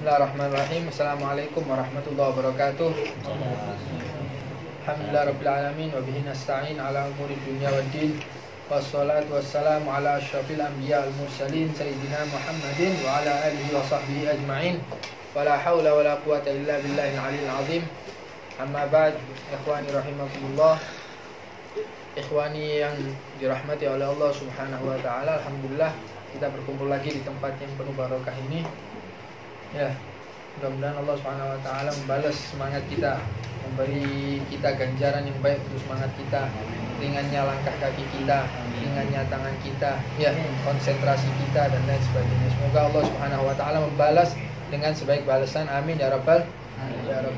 Bismillahirrahmanirrahim. Assalamualaikum warahmatullahi wabarakatuh. Alhamdulillah rabbil alamin wa bihi nasta'in ala umuri dunya waddin. Wassalatu wassalamu ala asyrafil anbiya wal mursalin sayyidina Muhammadin wa ala alihi wa sahbihi ajma'in. Wala haula wala quwata illa billahil aliyil azim. Amma ba'd, ikhwani rahimakumullah. Ikhwani yang dirahmati oleh Allah Subhanahu wa taala, alhamdulillah kita berkumpul lagi di tempat yang penuh barokah ini. Ya, mudah-mudahan Allah Subhanahu wa taala membalas semangat kita, memberi kita ganjaran yang baik untuk semangat kita, ringannya langkah kaki kita, ringannya tangan kita, ya, konsentrasi kita dan lain sebagainya. Semoga Allah Subhanahu wa taala membalas dengan sebaik balasan. Amin ya rabbal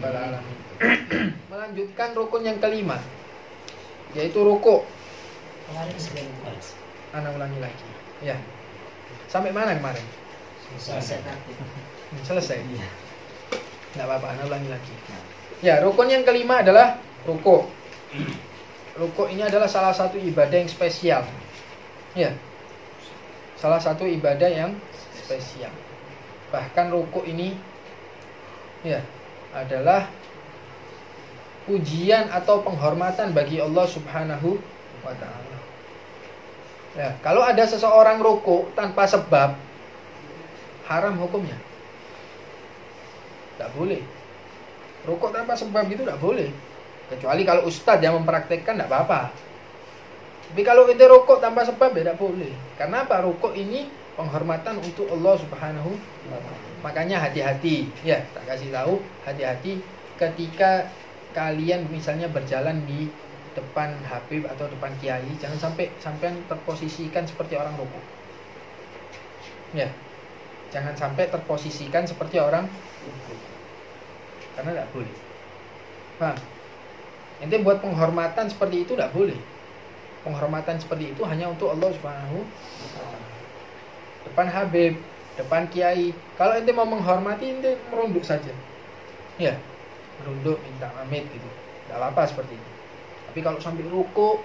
alamin. Melanjutkan rukun yang kelima, yaitu rukuk. Ana ulangi lagi. Ya. Sampai mana kemarin? Selesai. Nggak apa-apa, Ana ulangi lagi. Ya, rukun yang kelima adalah rukuk. Rukuk ini adalah salah satu ibadah yang spesial. Ya. Salah satu ibadah yang spesial. Bahkan rukuk ini ya adalah pujian atau penghormatan bagi Allah Subhanahu wa taala. Ya, kalau ada seseorang rukuk tanpa sebab, haram hukumnya. Tidak boleh. Rukuk tanpa sebab itu tidak boleh. Kecuali kalau ustadz yang mempraktekkan tidak apa-apa. Tapi kalau ente rukuk tanpa sebab ya tidak boleh. Karena apa? Rukuk ini penghormatan untuk Allah Subhanahu wa taala. Makanya hati-hati. Ya, tak kasih tahu, hati-hati ketika kalian misalnya berjalan di depan habib atau depan kiai, jangan sampai terposisikan seperti orang rukuk. Ya. Jangan sampai terposisikan seperti orang rukuk. Karena tidak boleh. Paham? Ente buat penghormatan seperti itu tidak boleh. Penghormatan seperti itu hanya untuk Allah Subhanahu wa taala. Depan habib, depan kiai. Kalau ente mau menghormati, ente merunduk saja. Ya, merunduk minta pamit gitu. Tidak apa-apa seperti itu. Tapi kalau sampai rukuk,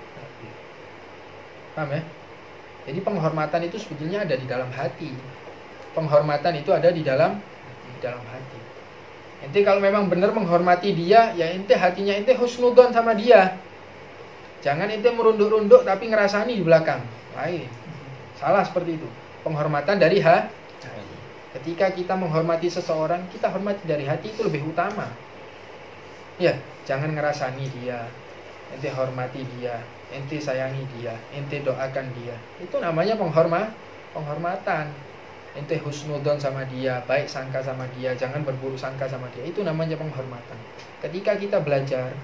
paham ya? Jadi penghormatan itu sebetulnya ada di dalam hati. Penghormatan itu ada di dalam hati. Ente kalau memang benar menghormati dia, ya ente hatinya ente husnudon sama dia. Jangan ente merunduk-runduk tapi ngerasani di belakang. Lain. Salah seperti itu. Penghormatan dari hati. Ketika kita menghormati seseorang, kita hormati dari hati, itu lebih utama. Ya, jangan ngerasani dia. Ente hormati dia, ente sayangi dia, ente doakan dia. Itu namanya penghormatan. Ente husnudon sama dia, baik sangka sama dia, jangan berburuk sangka sama dia. Itu namanya penghormatan. Ketika kita belajar,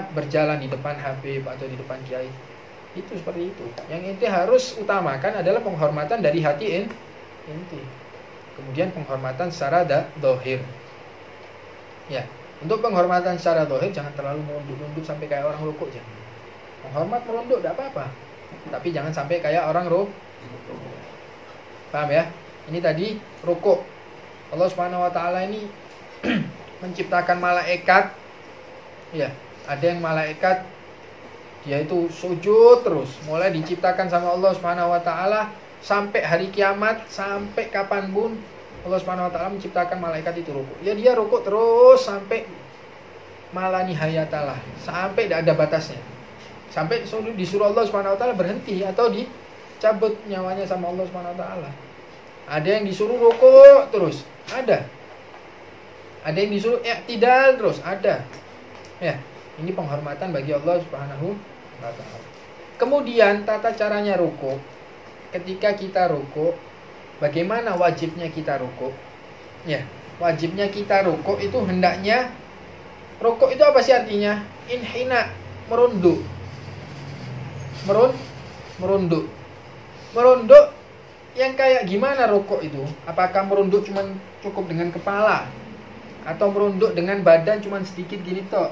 berjalan di depan habib atau di depan kiai, itu seperti itu. Yang ente harus utamakan adalah penghormatan dari hati ente. Kemudian penghormatan secara dohir. Ya, untuk penghormatan secara dohir jangan terlalu merunduk-runduk sampai kayak orang rukuk, jangan. Menghormat merunduk tidak apa-apa, tapi jangan sampai kayak orang rukuk. Paham ya? Ini tadi rukuk. Allah Subhanahu wa taala ini menciptakan malaikat. Ya, ada yang malaikat dia itu sujud terus, mulai diciptakan sama Allah Subhanahu wa taala sampai hari kiamat, sampai kapanpun Allah Subhanahu wa taala menciptakan malaikat itu rukuk. Ya, dia rukuk terus sampai mala nihayatalah, sampai tidak ada batasnya. Sampai disuruh Allah Subhanahu wa taala berhenti atau dicabut nyawanya sama Allah Subhanahu wa taala. Ada yang disuruh rukuk terus, ada. Ada yang disuruh i'tidal terus, ada. Ya, ini penghormatan bagi Allah Subhanahu wa taala. Kemudian tata caranya rukuk. Ketika kita rukuk, bagaimana wajibnya kita rukuk? Ya, wajibnya kita rukuk itu hendaknya, rukuk itu apa sih artinya? Inhina, merunduk. Merunduk. Merunduk yang kayak gimana rukuk itu? Apakah merunduk cuma cukup dengan kepala? Atau merunduk dengan badan cuma sedikit gini toh?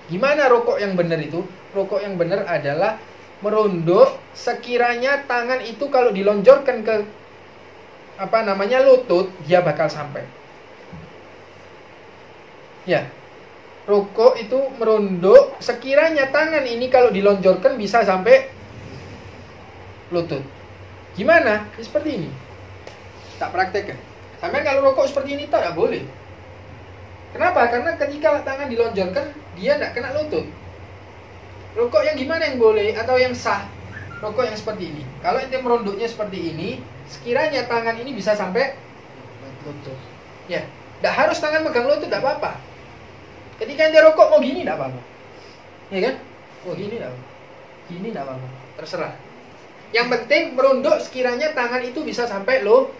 Gimana rukuk yang benar itu? Rukuk yang benar adalah merunduk sekiranya tangan itu kalau dilonjorkan ke lutut, dia bakal sampai. Ya. Rukuk itu merunduk sekiranya tangan ini kalau dilonjorkan bisa sampai lutut. Gimana? Ya, seperti ini. Tak praktekkan. Sampai kalau rokok seperti ini tak boleh. Kenapa? Karena ketika tangan dilonjorkan, dia tidak kena lutut. Rokok yang gimana yang boleh atau yang sah? Rokok yang seperti ini. Kalau ente merunduknya seperti ini, sekiranya tangan ini bisa sampai lutut. Ya, tidak harus tangan megang lutut, tidak apa-apa. Ketika ente rokok mau gini, tidak apa-apa. Ya kan? Mau gini tidak apa-apa. Gini tidak apa-apa. Terserah. Yang penting merunduk sekiranya tangan itu bisa sampai lutut.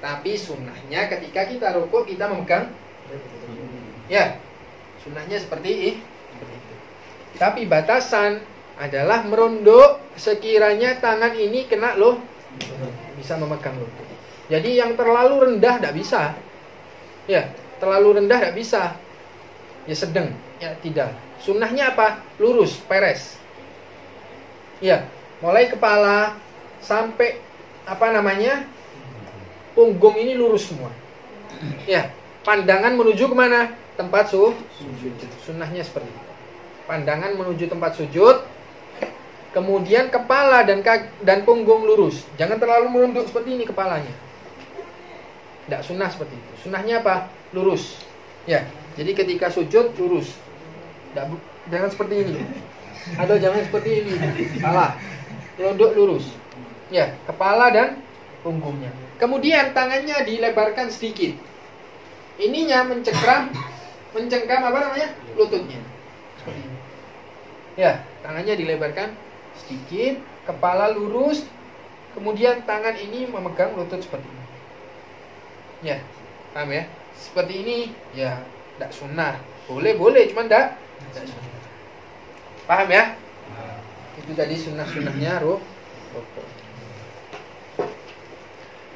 Tapi sunnahnya ketika kita rokok kita memegang. Ya, sunnahnya seperti itu. Tapi batasan adalah merunduk sekiranya tangan ini kena bisa memegang lutut. Jadi yang terlalu rendah tidak bisa. Ya, terlalu rendah tidak bisa. Ya sedang, ya tidak. Sunnahnya apa? Lurus, peres. Ya, mulai kepala sampai punggung ini lurus semua. Ya, pandangan menuju kemana? Tempat sujud. Sunnahnya seperti itu. Pandangan menuju tempat sujud. Kemudian kepala dan punggung lurus. Jangan terlalu merunduk seperti ini kepalanya. Tidak sunnah seperti itu. Sunnahnya apa? Lurus. Ya, jadi ketika sujud lurus. Jangan seperti ini. Atau jangan seperti ini. Salah. Merunduk lurus. Ya, kepala dan punggungnya. Kemudian tangannya dilebarkan sedikit. Ininya mencengkram lututnya. Seperti ini. Ya, tangannya dilebarkan sedikit, kepala lurus, kemudian tangan ini memegang lutut seperti ini. Ya, paham ya? Seperti ini, ya, tidak sunnah. Boleh, cuman tidak sunnah. Paham ya? Itu tadi sunnah-sunnahnya rokok.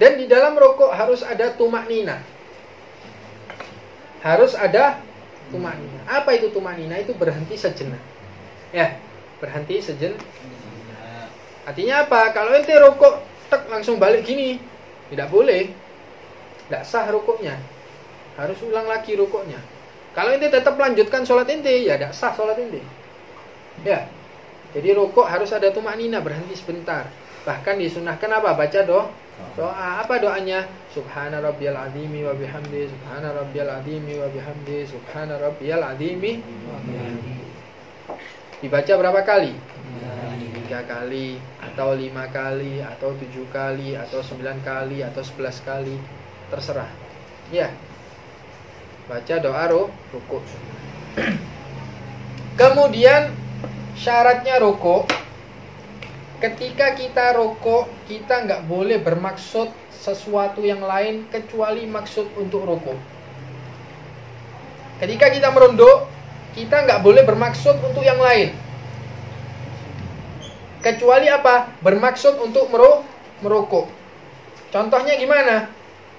Dan di dalam rokok harus ada tumak nina. Harus ada tumak nina. Apa itu tumak nina? Itu berhenti sejenak. Ya, berhenti sejenak. Artinya apa? Kalau ente rokok langsung balik gini, tidak boleh. Tidak sah rokoknya. Harus ulang lagi rokoknya. Kalau ente tetap lanjutkan sholat ente, ya tidak sah sholat ente. Ya. Jadi rokok harus ada tumak nina, berhenti sebentar. Bahkan disunahkan apa? Baca doa. Apa doanya? Subhana rabbiyal azimi wa bihamdi, subhana rabbiyal azimi wa bihamdi, subhana rabbiyal azimi. Dibaca berapa kali? 3 kali, atau 5 kali, atau 7 kali, atau 9 kali, atau 11 kali, terserah. Ya. Baca doa rukuk. Kemudian syaratnya rukuk. Ketika kita rokok, kita nggak boleh bermaksud sesuatu yang lain kecuali maksud untuk rokok. Ketika kita merunduk, kita nggak boleh bermaksud untuk yang lain. Kecuali apa? Bermaksud untuk merokok. Contohnya gimana?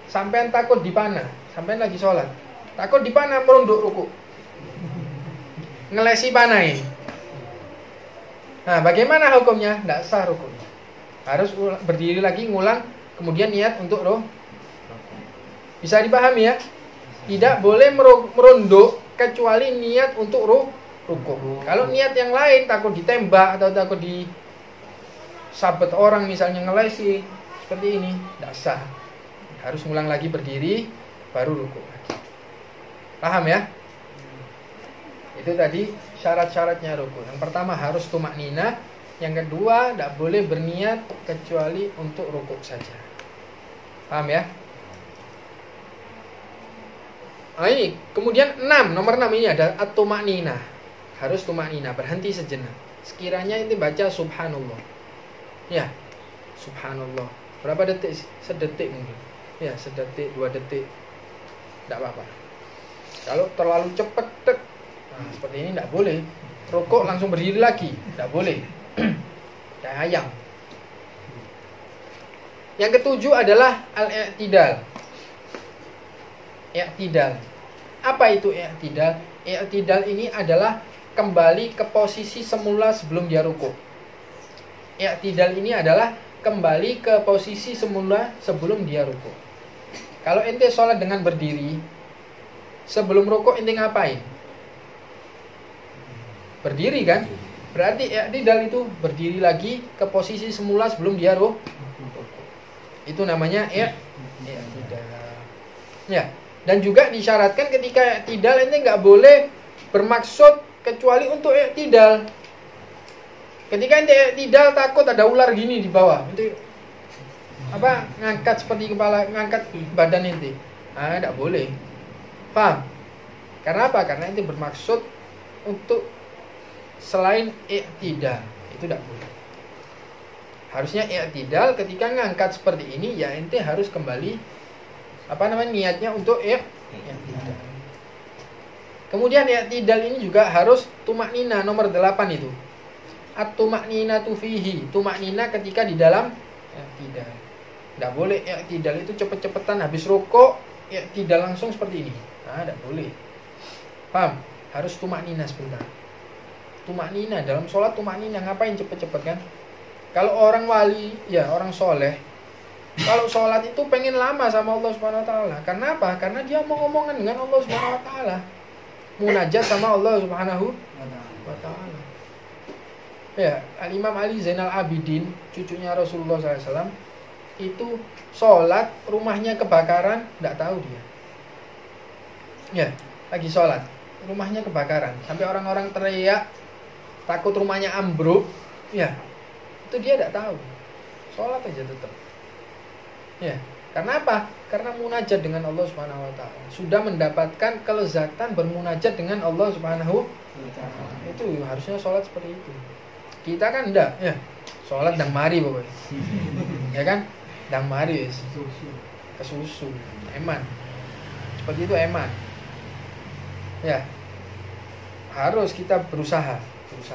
Sampean takut dipanah, sampean lagi sholat. Takut dipanah, merunduk rokok. Ngelesi panah ini. Nah, bagaimana hukumnya? Tidak sah rukuknya. Harus berdiri lagi, ngulang, kemudian niat untuk rokok. Bisa dipahami ya? Tidak boleh merunduk kecuali niat untuk rukuk. Kalau niat yang lain, takut ditembak atau takut disabet orang misalnya ngelesi seperti ini, tidak sah. Harus ngulang lagi berdiri, baru rukuk. Paham ya? Itu tadi syarat-syaratnya rukuk. Yang pertama harus tumak nina. Yang kedua tidak boleh berniat kecuali untuk rukuk saja. Paham ya? Nah ini kemudian nomor 6 ini ada at-tumak nina. Harus tumak nina, berhenti sejenak. Sekiranya ini baca subhanallah. Ya, subhanallah. Berapa detik? Sedetik mungkin. Ya, sedetik, 2 detik. Tidak apa-apa. Kalau terlalu cepat nah, seperti ini tidak boleh. Rokok langsung berdiri lagi, tidak boleh. Kayak ayam. Yang ketujuh adalah al-i'tidal. I'tidal. Apa itu i'tidal? I'tidal ini adalah kembali ke posisi semula sebelum dia rukuk. I'tidal ini adalah kembali ke posisi semula sebelum dia rukuk. Kalau ente sholat dengan berdiri, sebelum rukuk ente ngapain? Berdiri kan? Berarti i'tidal itu berdiri lagi ke posisi semula sebelum dia rukuk. Itu namanya i'tidal. Ya. Dan juga disyaratkan ketika i'tidal ente nggak boleh bermaksud kecuali untuk i'tidal. Ketika ente i'tidal takut ada ular gini di bawah, ente ngangkat seperti kepala, ngangkat badan ente. Ah, tidak boleh. Paham? Karena apa? Karena ente bermaksud untuk selain i'tidal. Itu tidak boleh. Harusnya i'tidal ketika ngangkat seperti ini ya ente harus kembali niatnya untuk i'tidal. Kemudian i'tidal ini juga harus tumaknina nomor 8 itu. At-tumakninatu fihi, tumaknina ketika di dalam i'tidal. Tidak boleh i'tidal itu cepet-cepetan habis rukuk i'tidal langsung seperti ini. Nah, tidak boleh. Paham? Harus tumaknina sebentar. Tumaknina dalam sholat, tumaknina ngapain cepet-cepet kan? Kalau orang wali, ya orang soleh, kalau sholat itu pengen lama sama Allah Subhanahu Wa Taala. Karena apa? Karena dia mau ngomongan dengan Allah Subhanahu Wa Taala, munajat sama Allah Subhanahu Wa Taala. Ya, Al-Imam Ali Zainal Abidin, cucunya Rasulullah SAW, itu sholat rumahnya kebakaran, tidak tahu dia. Ya, lagi sholat, rumahnya kebakaran, sampai orang-orang teriak, takut rumahnya ambruk, ya, itu dia tidak tahu, sholat aja tetap. Ya, karena apa? Karena munajat dengan Allah Subhanahu Wa Taala, sudah mendapatkan kelezatan bermunajat dengan Allah Subhanahu Wa Taala. Itu harusnya sholat seperti itu. Kita kan enggak, ya, sholat dan mari pokoknya, ya kan? Dan mari kesusu, eman, seperti itu eman. Ya, harus kita berusaha terus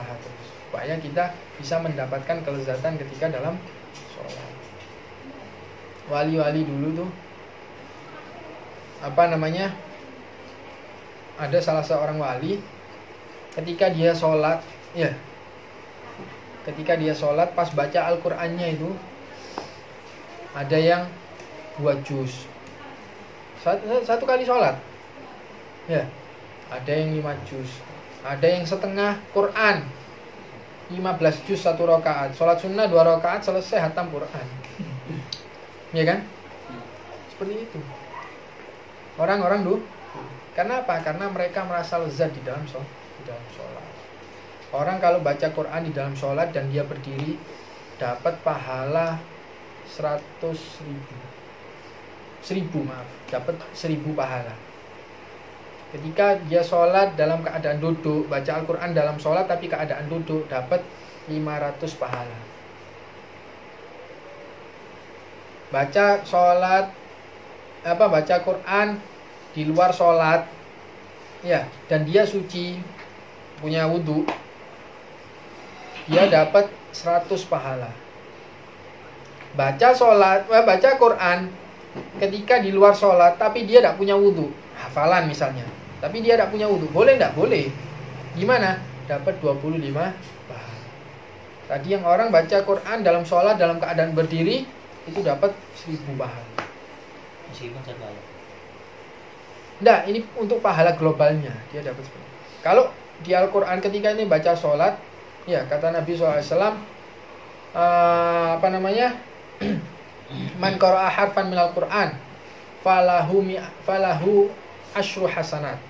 supaya kita bisa mendapatkan kelezatan ketika dalam sholat. Wali-wali dulu tuh ada salah seorang wali ketika dia sholat, ya, ketika dia sholat pas baca Al-Qur'annya itu ada yang 2 juz satu kali sholat, ya, ada yang 5 juz, ada yang setengah Quran 15 juz 1 rakaat, sholat sunnah 2 rakaat selesai hatam Quran. Ya kan? Seperti itu orang-orang dulu. Karena apa? Karena mereka merasa lezat di dalam sholat. Orang kalau baca Quran di dalam sholat dan dia berdiri dapat pahala 1000 dapat 1000 pahala. Ketika dia sholat dalam keadaan duduk, baca Al-Quran dalam sholat tapi keadaan duduk, dapat 500 pahala. Baca Quran di luar sholat, ya, dan dia suci, punya wudhu, dia dapat 100 pahala. Baca Quran ketika di luar sholat tapi dia tidak punya wudhu, hafalan misalnya, tapi dia tidak punya wudhu, boleh tidak? Boleh. Gimana? Dapat 25 pahala. Tadi yang orang baca Quran dalam sholat dalam keadaan berdiri itu dapat 1000 pahala. Meskipun satu ayat. Nah, ini untuk pahala globalnya dia dapat seperti itu. Kalau di Al-Quran ketika ini baca sholat, ya, kata Nabi SAW, man qara'a harfan minal Qur'an falahu asyru hasanat.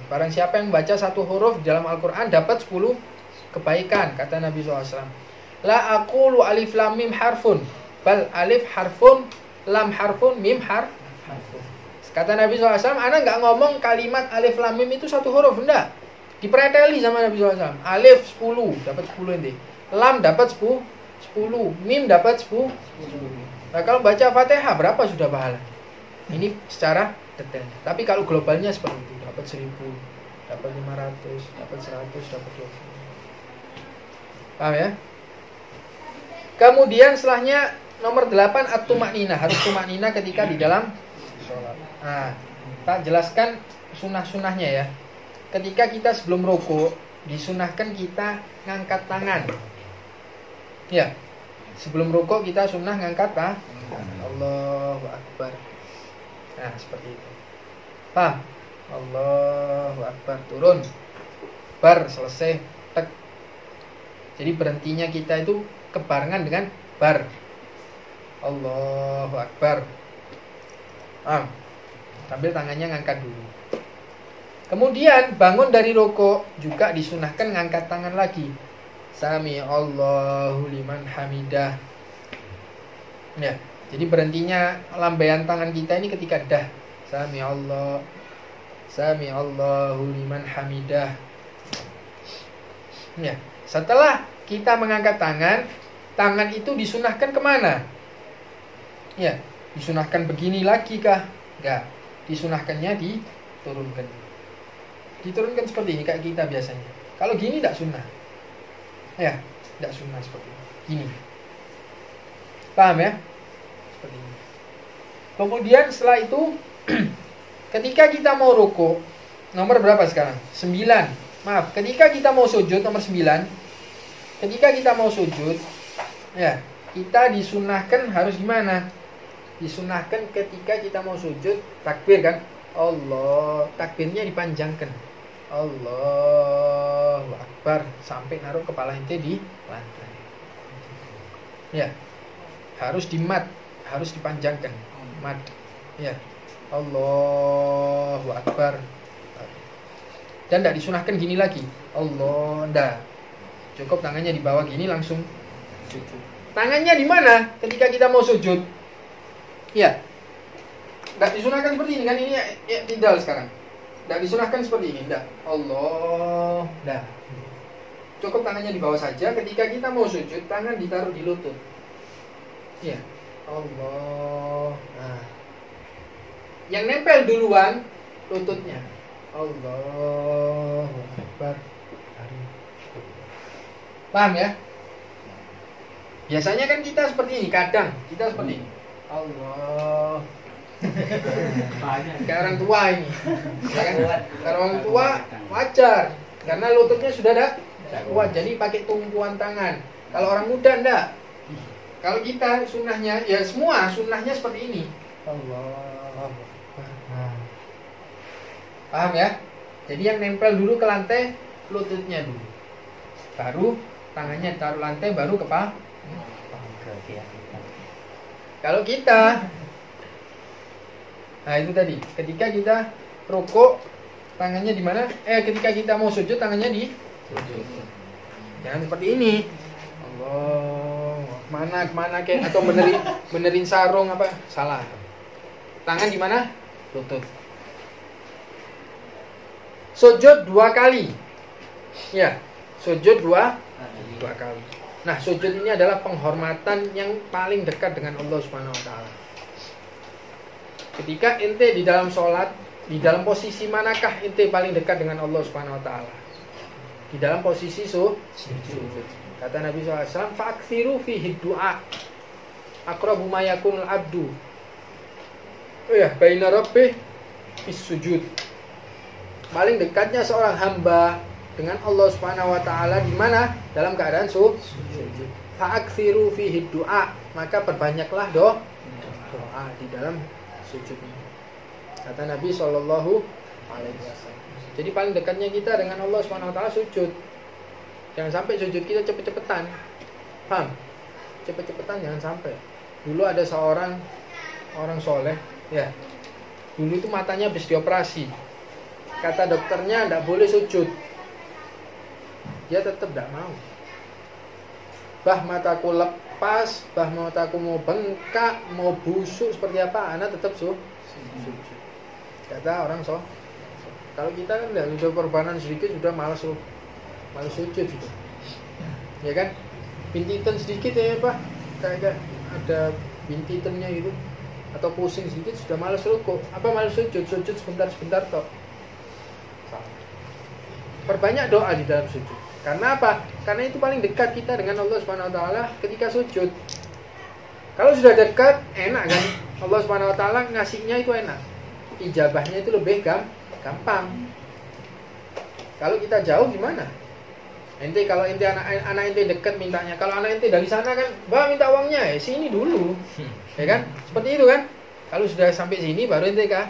Barang siapa yang baca 1 huruf dalam Al-Quran dapat 10 kebaikan, kata Nabi SAW. La aqulu alif lam mim harfun, bal alif harfun, lam harfun, mim harfun. Kata Nabi SAW, ana nggak ngomong kalimat alif lam mim itu 1 huruf, enggak. Dipreteli sama Nabi SAW. Alif 10, dapat 10 nanti. Lam dapat 10, mim dapat 10. Nah, kalau baca Fatihah berapa sudah pahala? Ini secara detail. Tapi kalau globalnya seperti itu, dapat 1000, dapat 500, dapat 100, dapat 20. Paham ya? Kemudian setelahnya nomor 8 at-tumakninah, harus tumakninah ketika di dalam sholat. Nah, tak jelaskan sunah-sunahnya ya. Ketika kita sebelum rukuk disunahkan kita ngangkat tangan. Ya, sebelum rukuk kita sunnah ngangkat tangan. Allahu Akbar. Nah, seperti itu. Paham? Allahu Akbar, turun. Bar, selesai. Tek. Jadi berhentinya kita itu kebarengan dengan bar. Allahu Akbar. Sambil tangannya ngangkat dulu. Kemudian bangun dari rukuk juga disunahkan ngangkat tangan lagi. Sami Allahu liman hamidah. Ya, jadi berhentinya lambaian tangan kita ini ketika dah Sami Allahu liman hamidah. Ya, setelah kita mengangkat tangan, tangan itu disunahkan kemana? Ya, disunahkan begini lagi kah? Enggak. Disunahkannya diturunkan. Diturunkan seperti ini kayak kita biasanya. Kalau gini tidak sunnah. Ya, tidak sunnah seperti ini. Gini. Paham ya? Seperti ini. Kemudian setelah itu ketika kita mau rukuk, nomor berapa sekarang? 9. Maaf, ketika kita mau sujud nomor 9. Ketika kita mau sujud, ya, kita disunahkan harus gimana? Disunahkan ketika kita mau sujud takbir kan? Allah, takbirnya dipanjangkan. Allahu Akbar sampai naruh kepala ente di lantai. Ya. Harus dimat, harus dipanjangkan. Mad. Ya. Allahu Akbar. Dan tidak disunahkan gini lagi. Allah, ndak. Cukup tangannya di bawah gini langsung sujud. Tangannya di mana ketika kita mau sujud? Ya. Tidak disunahkan seperti ini kan, ini ya, tidak sekarang. Tidak disunahkan seperti ini, tidak. Allah, dah. Cukup tangannya di bawah saja. Ketika kita mau sujud, tangan ditaruh di lutut. Ya, Allah. Nah. Yang nempel duluan lututnya. Allahu Akbar. Paham ya? Biasanya kan kita seperti ini, kadang kita seperti ini. Allah. Kayak orang tua ini, ya kan? Kalau orang tua wajar, karena lututnya sudah ada kuat, jadi pakai tumpuan tangan. Kalau orang muda enggak. Kalau kita sunnahnya, ya semua sunnahnya seperti ini. Allah. Paham ya? Jadi yang nempel dulu ke lantai lututnya dulu, baru tangannya taruh lantai, baru kepala. Kalau kita, nah itu tadi, ketika kita rukuk tangannya di mana? Ketika kita mau sujud tangannya di sujud. Jangan seperti ini. Allah, kemana kayak atau benerin sarung apa? Salah. Tangan di mana? Lutut. Sujud 2 kali. Ya, sujud dua kali. Nah, sujud ini adalah penghormatan yang paling dekat dengan Allah Subhanahu wa taala. Ketika ente di dalam sholat, di dalam posisi manakah ente paling dekat dengan Allah Subhanahu wa taala? Di dalam posisi sujud. Kata Nabi SAW, "Fa'akthiru fihi du'a. Aqrabu ma yakunul abdu." Oh ya, baina rabbih fis sujud. Paling dekatnya seorang hamba dengan Allah Subhanahu wa taala di mana? Dalam keadaan sujud. Fa'akthiru fihi du'a. Maka perbanyaklah doa di dalam sujud. Kata Nabi sallallahu alaihi wasallam. Jadi paling dekatnya kita dengan Allah Subhanahu wa taala sujud. Jangan sampai sujud kita cepet-cepetan. Paham? Cepet-cepetan jangan sampai. Dulu ada seorang orang soleh, ya. Dulu itu matanya habis dioperasi. Kata dokternya tidak boleh sujud. Dia tetap tidak mau. Bah mataku lepas, bah mataku mau bengkak, mau busuk seperti apa, anak tetap sujud. Kata orang soleh. Kalau kita kan sudah korbanan sedikit sudah malas sujud gitu. Ya kan? Bintitan sedikit ya Pak, kayak ada bintitannya gitu, atau pusing sedikit sudah malas rukuk. Apa malas sujud sebentar toh. Perbanyak doa di dalam sujud. Karena apa? Karena itu paling dekat kita dengan Allah Subhanahu wa taala ketika sujud. Kalau sudah dekat, enak kan? Allah Subhanahu wa taala ngasihnya itu enak. Ijabahnya itu lebih gampang. Kalau kita jauh gimana? Ente kalau ente anak ente dekat mintanya, kalau anak ente dari sana kan, "Bah minta uangnya ya sini dulu." Ya kan? Seperti itu kan? Kalau sudah sampai sini baru ente kah?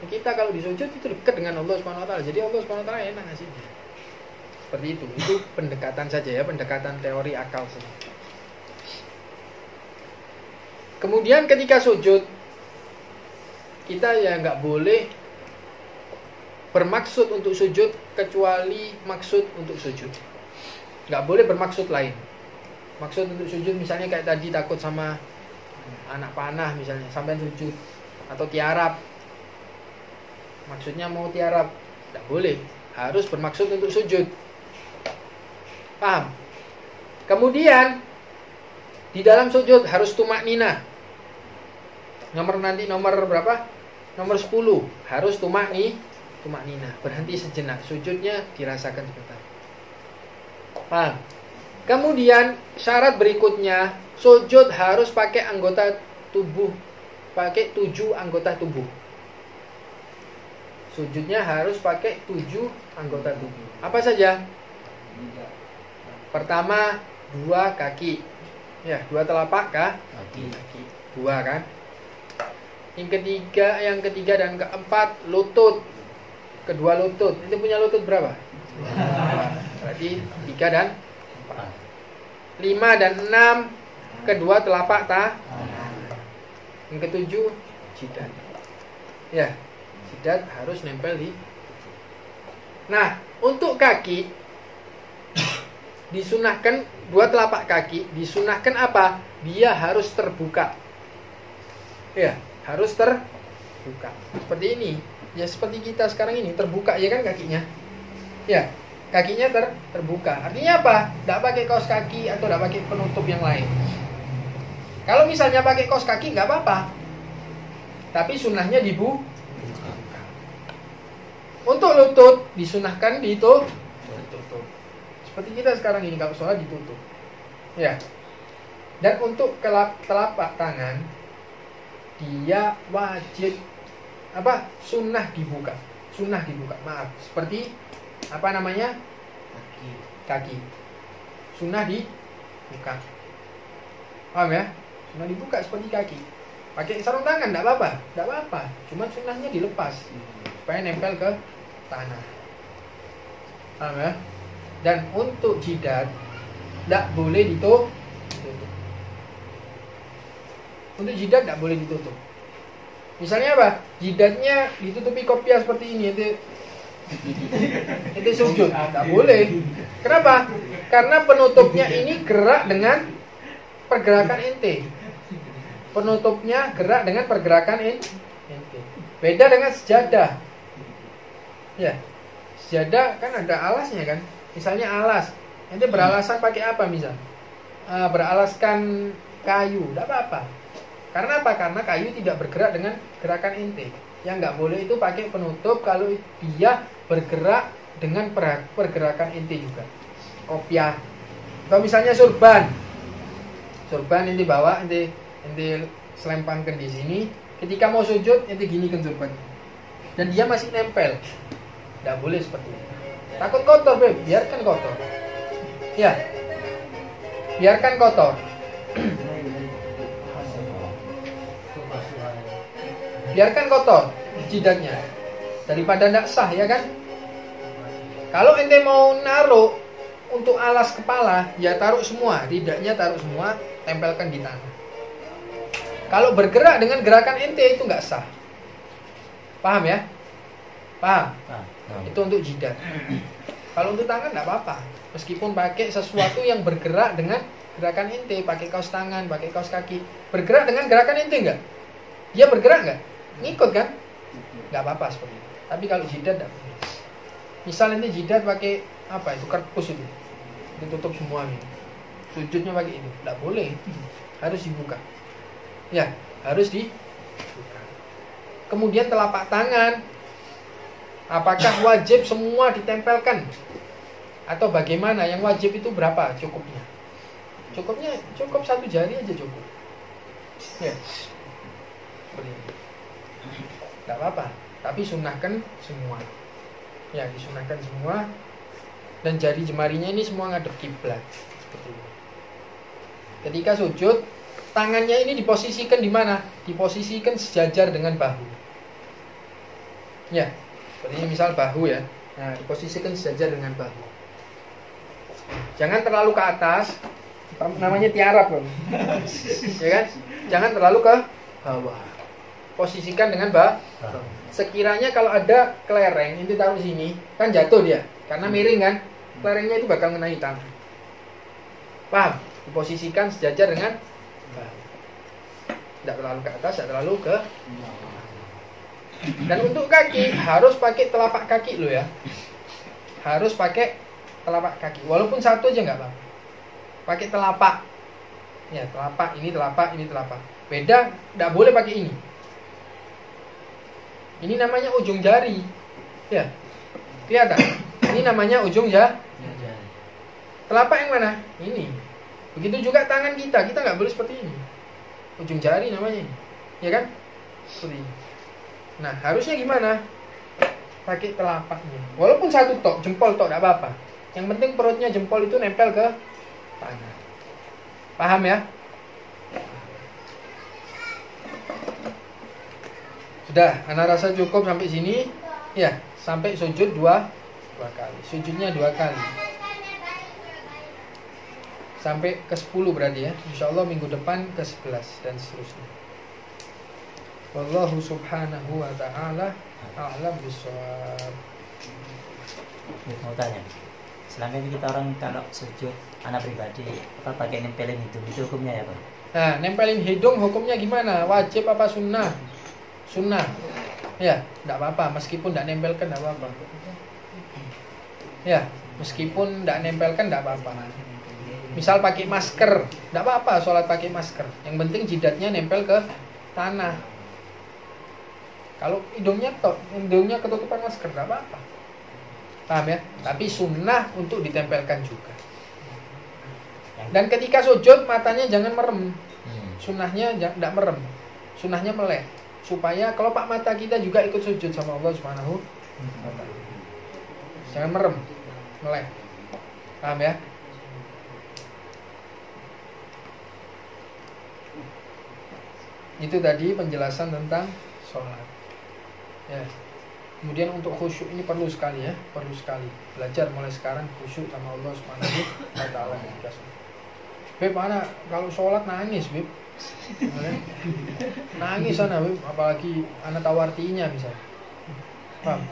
Kita kalau di sujud itu dekat dengan Allah Subhanahu wa taala. Jadi Allah Subhanahu wa taala enak ngasihnya. Seperti itu. Itu pendekatan saja ya, pendekatan teori akal saja. Kemudian ketika sujud, kita ya nggak boleh bermaksud untuk sujud kecuali maksud untuk sujud. Nggak boleh bermaksud lain. Maksud untuk sujud misalnya kayak tadi takut sama anak panah misalnya, sampai sujud. Atau tiarap. Maksudnya mau tiarap. Nggak boleh. Harus bermaksud untuk sujud. Paham? Kemudian di dalam sujud harus tumak nina. Nomor berapa? Nomor 10. Harus tumak nina. Berhenti sejenak. Sujudnya dirasakan sebentar. Paham? Kemudian syarat berikutnya, sujud harus pakai anggota tubuh. Pakai 7 anggota tubuh. Sujudnya harus pakai 7 anggota tubuh. Apa saja? Pertama, 2 kaki. Ya, 2 telapak kaki. 2 kan? Yang ketiga dan keempat lutut. Kedua lutut. Itu punya lutut berapa? 2. Berarti 3 dan 4. 5 dan 6 kedua telapak tangan. Yang ketujuh jidat. Ya, jidat harus nempel di. Nah, untuk kaki disunahkan 2 telapak kaki disunahkan apa? Dia harus terbuka. Ya, harus terbuka. Seperti ini. Ya seperti kita sekarang ini terbuka ya kan kakinya. Ya, kakinya terbuka. Artinya apa? Tidak pakai kaos kaki atau tidak pakai penutup yang lain. Kalau misalnya pakai kaos kaki nggak apa-apa. Tapi sunnahnya ditutup. Untuk lutut disunahkan ditutup. Seperti kita sekarang ini kalau sholat ditutup. Ya. Dan untuk telapak tangan dia wajib sunnah dibuka. Maaf, seperti apa namanya? Kaki. Sunnah dibuka. Paham ya? Sunnah dibuka seperti kaki. Pakai sarung tangan enggak apa-apa. Cuma sunnahnya dilepas supaya nempel ke tanah. Paham ya? Dan untuk jidat enggak boleh ditutup. Untuk jidat enggak boleh ditutup. Misalnya apa? Jidatnya ditutupi kopiah seperti ini, itu sujud, tak boleh. Kenapa? Karena penutupnya ini gerak dengan pergerakan ente. Penutupnya gerak dengan pergerakan ente. Beda dengan sejadah. Ya, sejadah kan ada alasnya kan. Misalnya alas, ente beralasan pakai apa misal? Beralaskan kayu, tidak apa-apa. Karena apa? Karena kayu tidak bergerak dengan gerakan ente. Yang nggak boleh itu pakai penutup kalau dia bergerak dengan pergerakan ente juga. Kopiah. Atau misalnya surban. Surban ente bawa, ente selempangkan di sini. Ketika mau sujud, ente ginikan surban. Dan dia masih nempel. Nggak boleh seperti itu. Takut kotor, Beb. Biarkan kotor. Ya. Biarkan kotor. Biarkan kotor jidatnya daripada tidak sah ya kan. Kalau ente mau naruh untuk alas kepala ya taruh semua, lidahnya taruh semua, tempelkan di tanah. Kalau bergerak dengan gerakan ente itu nggak sah. Paham ya? Paham? Itu untuk jidat. Kalau untuk tangan nggak apa-apa, meskipun pakai sesuatu yang bergerak dengan gerakan ente, pakai kaos tangan, pakai kaos kaki, bergerak dengan gerakan ente nggak? Dia bergerak nggak? Ngikut kan? Nggak apa-apa seperti itu. Tapi kalau jidat nggak boleh. Misal ini jidat pakai apa itu? Kerpus itu. Ditutup semua gitu. Sujudnya pakai itu. Nggak boleh. Harus dibuka. Ya, harus dibuka. Kemudian telapak tangan. Apakah wajib semua ditempelkan? Atau bagaimana? Yang wajib itu berapa cukupnya? Cukup 1 jari aja cukup. Ya. Seperti itu. Tidak apa-apa, tapi sunahkan semua. Ya, disunahkan semua. Dan jari jemarinya ini semua ngadep kiblat. Seperti itu. Ketika sujud, tangannya ini diposisikan di mana? Diposisikan sejajar dengan bahu. Ya, seperti ini misal bahu ya. Nah, diposisikan sejajar dengan bahu. Jangan terlalu ke atas, Namanya tiarap kan. Ya kan? Jangan terlalu ke bawah. Posisikan dengan sekiranya kalau ada kelereng itu taruh sini, kan jatuh dia. Karena miring kan. Kelerengnya itu bakal mengenai tangan. Paham? Diposisikan sejajar dengan tidak terlalu ke atas, tidak terlalu ke. Dan untuk kaki harus pakai telapak kaki lo ya. Harus pakai telapak kaki. Walaupun satu aja nggak apa-apa. Pakai telapak. Ya, telapak ini telapak, ini telapak. Beda, tidak boleh pakai ini. Ini namanya ujung jari. Ya. Kelihatan? Ini namanya ujung jari. Telapak yang mana? Ini. Begitu juga tangan kita nggak boleh seperti ini. Ujung jari namanya ini. Ya kan? Seperti ini. Nah, harusnya gimana? Pakai telapaknya. Walaupun satu tok, jempol tok, tidak apa-apa. Yang penting perutnya jempol itu nempel ke tangan. Paham ya? Sudah, anak rasa cukup sampai sini. Ya, sampai sujud dua kali. Sujudnya 2 kali. Sampai ke 10 berarti ya. Insya Allah minggu depan ke 11 dan seterusnya. Wallahu subhanahu wa ta'ala a'lam bishawab. Mau tanya, selama ini kita orang kalau sujud anak pribadi apa pakai nempelin hidung itu hukumnya ya Pak? Nah, nempelin hidung hukumnya gimana? Wajib apa sunnah? Sunnah. Ya, tidak apa-apa. Meskipun tidak nempelkan tidak apa-apa. Ya, meskipun tidak nempelkan tidak apa-apa. Misal pakai masker, tidak apa-apa sholat pakai masker. Yang penting jidatnya nempel ke tanah. Kalau hidungnya ketutupan masker, tidak apa-apa. Paham ya? Tapi sunnah untuk ditempelkan juga. Dan ketika sujud matanya jangan merem. Sunnahnya tidak merem. Sunnahnya melek. Supaya kelopak mata kita juga ikut sujud sama Allah Subhanahu wa ta'ala. Jangan merem, melek. Paham ya? Itu tadi penjelasan tentang sholat. Ya. Kemudian untuk khusyuk ini perlu sekali ya, perlu sekali. Belajar mulai sekarang khusyuk sama Allah Subhanahu wa ta'ala ketika sholat. Beb, anak kalau sholat nangis, Beb. Nangis sana, Beb, apalagi anak tawartinya misalnya. Paham?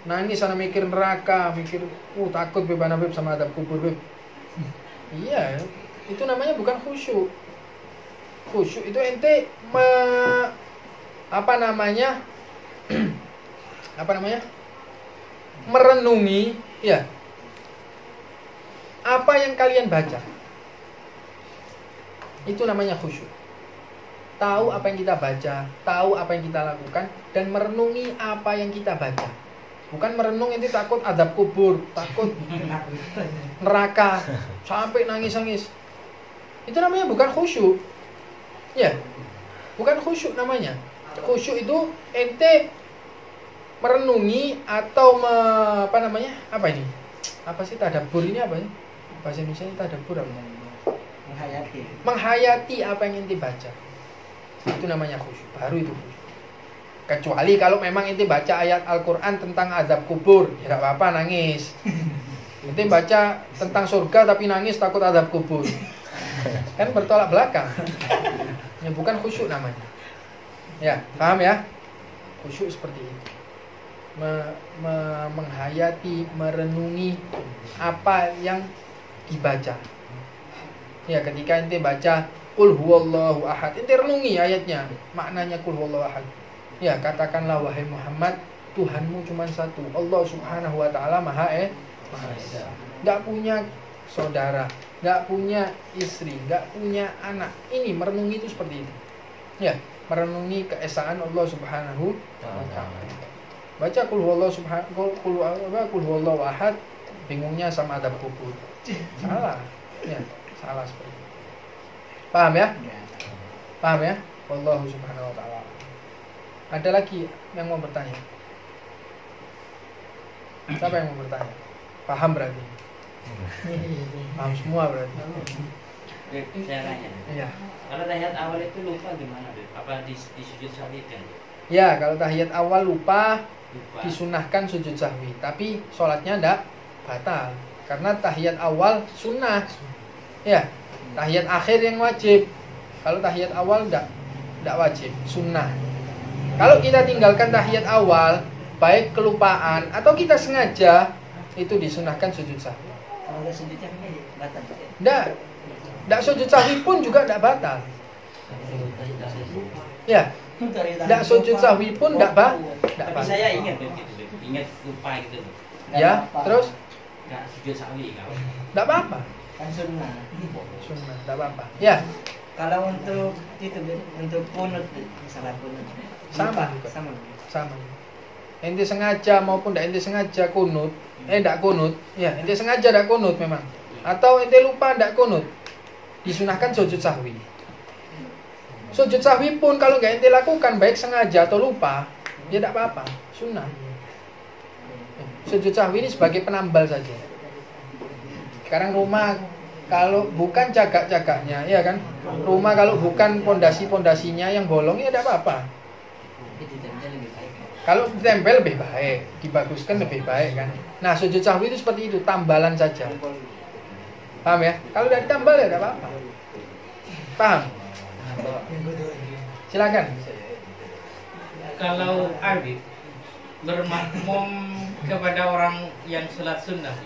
Nangis sana mikir neraka, mikir takut Beb anak Beb sama adab kubur, Beb. Iya, itu namanya bukan khusyuk. Khusyuk itu ente merenungi ya apa yang kalian baca. Itu namanya khusyuk. Tahu apa yang kita baca, tahu apa yang kita lakukan, dan merenungi apa yang kita baca. Bukan merenung ini takut azab kubur, takut neraka, sampai nangis-nangis. Itu namanya bukan khusyuk. Ya, bukan khusyuk namanya. Khusyuk itu ente merenungi atau apa ini? Apa sih tadabbur ini apa sih? Bahasa Indonesia tadabbur apa? Menghayati apa yang ente baca. Itu namanya khusyuk. Baru itu khusyuk. Kecuali kalau memang ente baca ayat Al-Quran tentang azab kubur, ya tidak apa-apa nangis. Ente baca tentang surga tapi nangis takut azab kubur, kan bertolak belakang. Ya, bukan khusyuk namanya. Ya, paham ya? Khusyuk seperti itu. Menghayati, merenungi apa yang dibaca. Ya, ketika ente baca Qul huwallahu ahad, ente renungi ayatnya, maknanya Qul huwallahu ahad. Ya, katakanlah wahai Muhammad, Tuhanmu cuma satu, Allah Subhanahu wa ta'ala Maha Esa. Gak punya saudara, gak punya istri, gak punya anak. Ini merenungi itu seperti itu. Ya, merenungi keesaan Allah Subhanahu wa ta'ala. Baca Qul huwallahu ahad, bingungnya sama adab kubur. Salah. Ya, salah seperti itu. Paham ya? Paham ya? Wallahu subhanahu wa ta'ala. Ada lagi yang mau bertanya? Siapa yang mau bertanya? Paham berarti? Paham semua berarti? Saya nanya. Iya. Kalau tahiyat awal itu lupa gimana? Apa di sujud sahwi kan? Ya, kalau tahiyat awal lupa disunahkan sujud sahwi. Tapi sholatnya tidak batal. Karena tahiyat awal sunnah. Ya, Tahiyat akhir yang wajib. Kalau tahiyat awal enggak wajib, sunnah. Kalau kita tinggalkan tahiyat awal, baik kelupaan atau kita sengaja, itu disunahkan sujud sahwi. Kalau nggak sujudnya batal. Enggak sujud sahwi pun juga enggak batal. Ya, enggak sujud sahwi pun enggak Tapi batal. saya ingat gitu, ingat lupa gitu. Ya, terus Nggak sujud sahwi kalau. enggak apa-apa. Kan sunnah. Sunnah, enggak apa-apa. Ya, Kalau untuk itu untuk kunut, misalnya kunut. Sama Lupa, juga. sama. Ente sengaja maupun enggak ente sengaja kunut, enggak kunut, ya ente sengaja enggak kunut memang. Atau ente lupa enggak kunut, disunahkan sujud sahwi. Sujud sahwi pun kalau enggak ente lakukan baik sengaja atau lupa, ya enggak apa-apa, sunnah. Sujud sahwi ini sebagai penambal saja. Sekarang rumah kalau bukan cagak-cagaknya, ya kan? Rumah kalau bukan pondasi-pondasinya yang bolong, ya enggak apa-apa. Kalau ditempel lebih baik, dibaguskan lebih baik kan. Nah, sujud sahwi itu seperti itu, tambalan saja. Paham ya? Kalau tidak ditambal ya tidak apa-apa. Paham? Silakan. Kalau Arif bermakmum kepada orang yang sholat sunnah,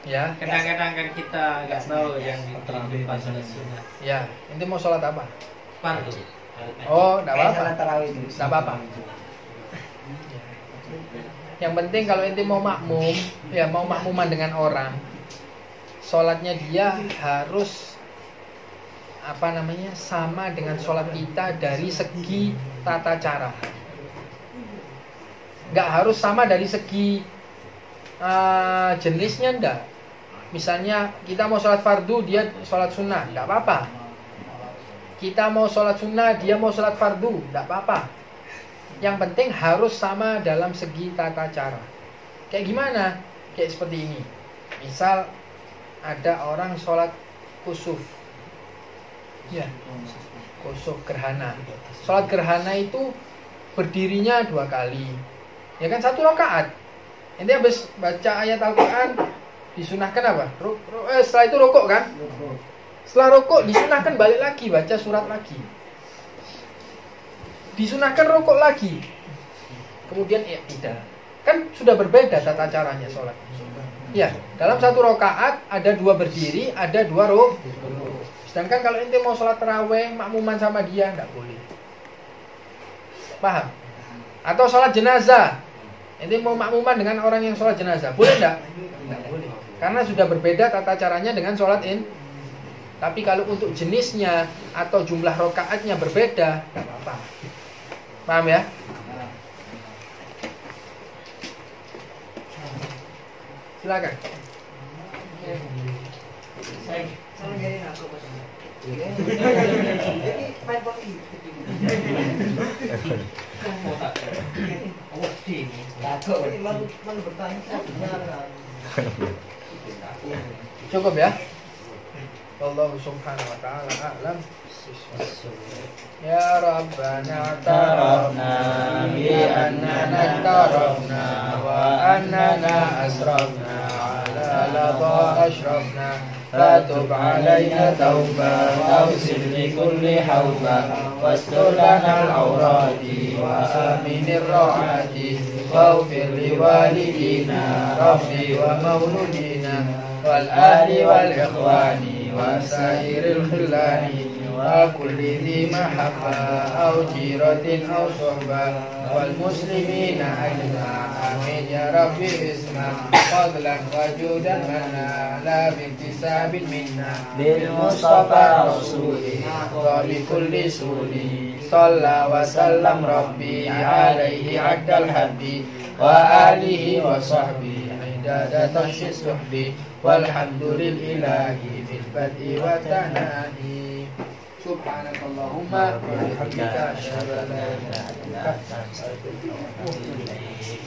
Ya. kadang-kadang kan kita nggak tahu yang lupa sholat sunnah. Ya, ente mau sholat apa? Fardu. Oh, tidak Kayak apa-apa. salat tarawih itu. Tidak apa-apa. Yang penting kalau ente mau makmum, ya mau makmuman dengan orang, sholatnya dia harus sama dengan sholat kita dari segi tata cara. Nggak harus sama dari segi jenisnya, enggak. Misalnya kita mau sholat fardu, dia sholat sunnah, nggak apa-apa. Kita mau sholat sunnah, dia mau sholat fardu, nggak apa-apa. Yang penting harus sama dalam segi tata cara. Kayak gimana? Kayak seperti ini. Misal ada orang sholat kusuf, ya, kusuf gerhana. Sholat gerhana itu berdirinya 2 kali, ya kan, 1 rakaat. Nanti habis baca ayat Al-Quran disunahkan apa? Setelah itu rukuk kan? Setelah rukuk disunahkan balik lagi baca surat lagi. Disunahkan rukuk lagi. Kemudian i'tidal. Kan sudah berbeda tata caranya sholat. Ya, dalam 1 rakaat ada 2 berdiri, ada 2 rukuk. Sedangkan kalau ente mau sholat tarawih makmuman sama dia enggak boleh. Paham? Atau sholat jenazah, ente mau makmuman dengan orang yang sholat jenazah, boleh enggak? Enggak boleh. Karena sudah berbeda tata caranya dengan sholat Tapi kalau untuk jenisnya atau jumlah rakaatnya berbeda, enggak apa-apa. Paham ya? Silakan. Cukup ya? Allah subhanahu wa ta'ala a'lam. Ya Rabbana tarafna bi annana tarafna wa annana asrafna ala ladha ashrafna fatub alayna tauba tawsil li kulli hawba wastur lana al-awrati wa aminir ra'ati waghfir li walidina rabbi wa mauludina wal ahli wal ikhwani wa sairil khillani وكل ذي محبة أو جيرة أو صحبة والمسلمين أجمع آمين يا ربي اسمع فضلا وجودا منا لا باكتساب منا بالمصطفى رسولي وبكل سولي صلى وسلم ربي عليه عد الحب وآله وصحبه عداد طش السحب والحمد لله في البدء والتنادي سبحانك اللهم وبحمدك أشهد أن لا إله إلا أنت أستغفرك وأتوب إليك